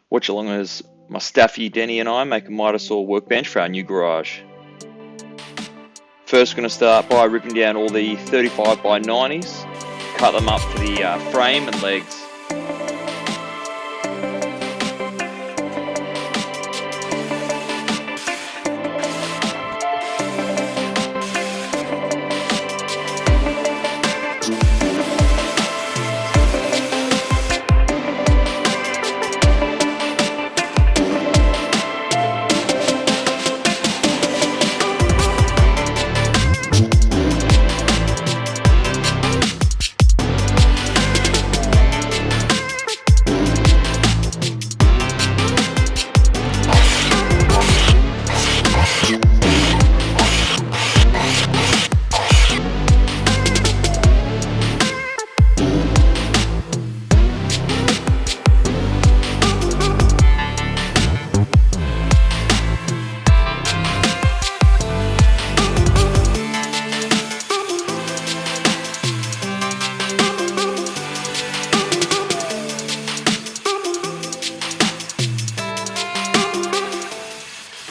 Watch along as my Staffy, Denny and I make a Mitre Saw workbench for our new garage. First, we're going to start by ripping down all the 35 by 90s, cut them up for the frame and legs.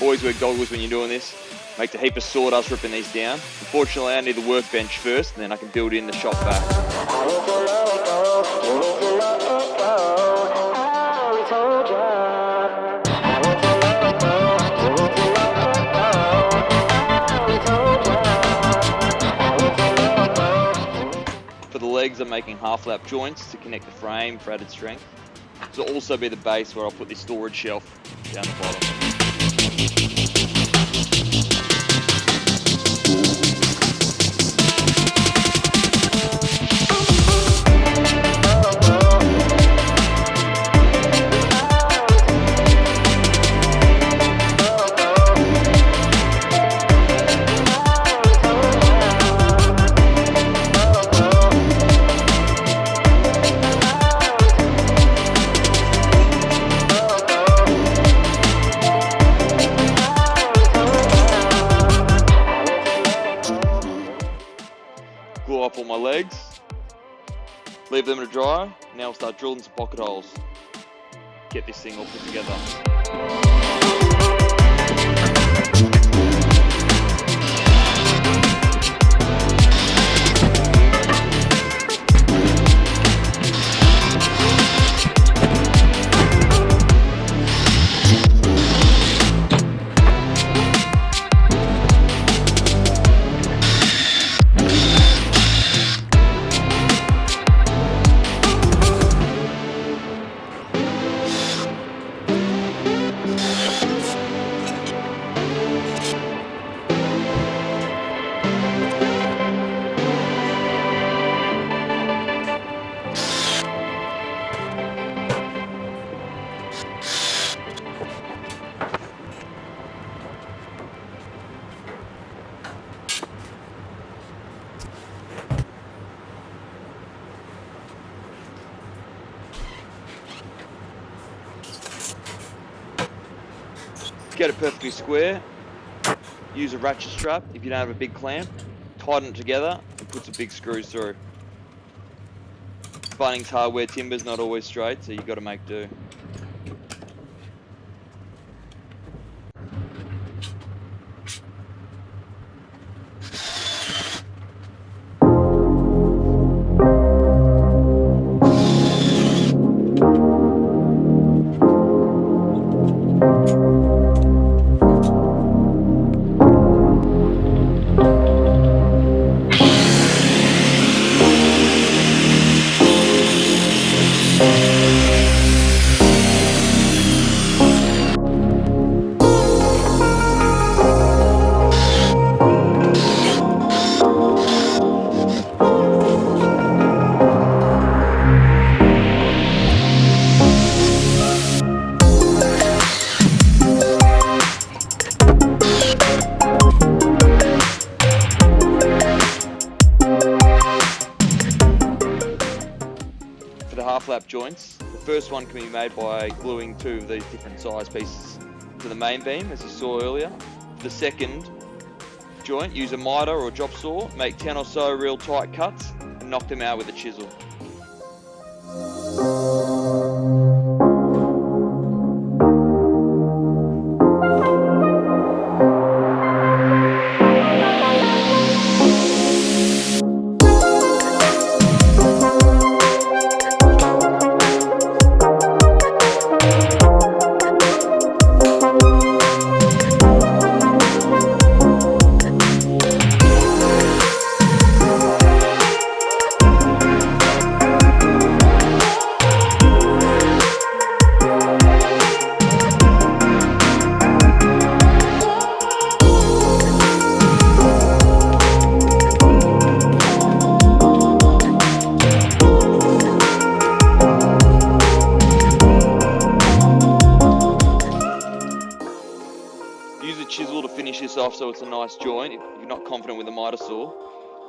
Always wear goggles when you're doing this. Makes a heap of sawdust ripping these down. Unfortunately, I need the workbench first, and then I can build in the shop back. For the legs, I'm making half-lap joints to connect the frame for added strength. This will also be the base where I'll put this storage shelf down the bottom. Glue up all my legs, leave them to dry. Now we'll start drilling some pocket holes. Get this thing all put together. Get it perfectly square, use a ratchet strap if you don't have a big clamp, tighten it together and put some big screws through. Bunnings hardware timber's not always straight, so you've got to make do. Half-lap joints. The first one can be made by gluing two of these different size pieces to the main beam, as you saw earlier. For the second joint, use a miter or a drop saw, make 10 or so real tight cuts, and knock them out with a chisel. off so it's a nice joint if you're not confident with the miter saw.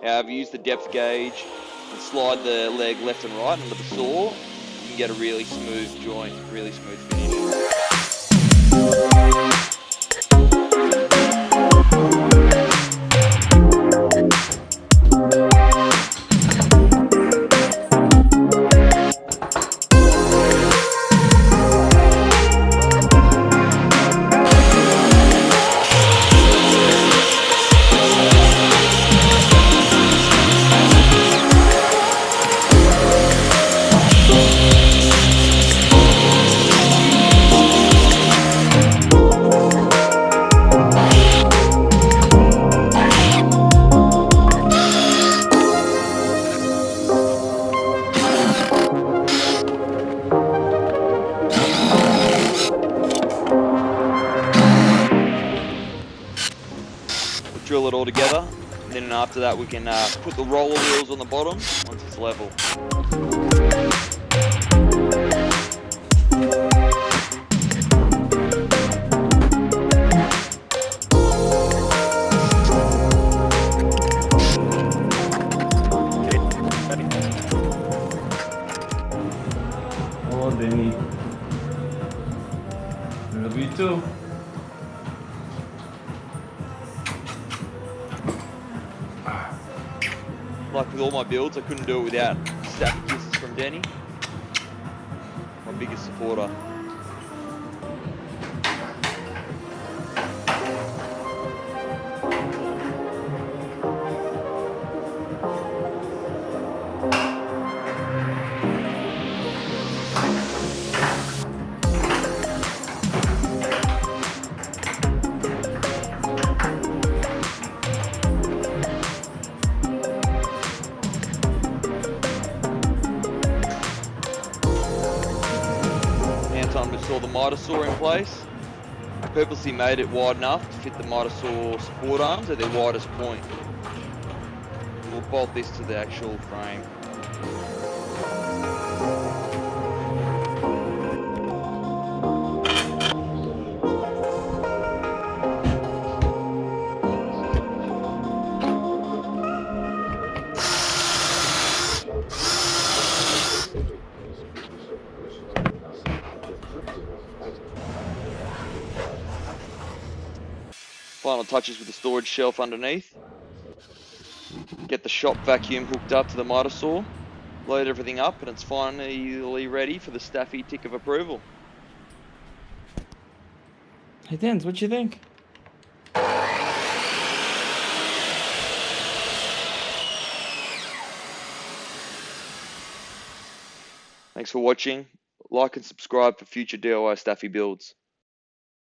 However, use the depth gauge and slide the leg left and right under the saw. You can get a really smooth joint, really smooth finish. Drill it all together, and then after that we can put the roller wheels on the bottom once it's level. Oh, Danny. Love you too. Like with all my builds, I couldn't do it without Staffy kisses from Denny, my biggest supporter. Time to install the mitre saw in place. I purposely made it wide enough to fit the mitre saw support arms at their widest point. We'll bolt this to the actual frame. Final touches with the storage shelf underneath. Get the shop vacuum hooked up to the mitre saw. Load everything up and it's finally ready for the Staffy tick of approval. Hey Dens, what you think? Thanks for watching. Like and subscribe for future DIY Staffy builds.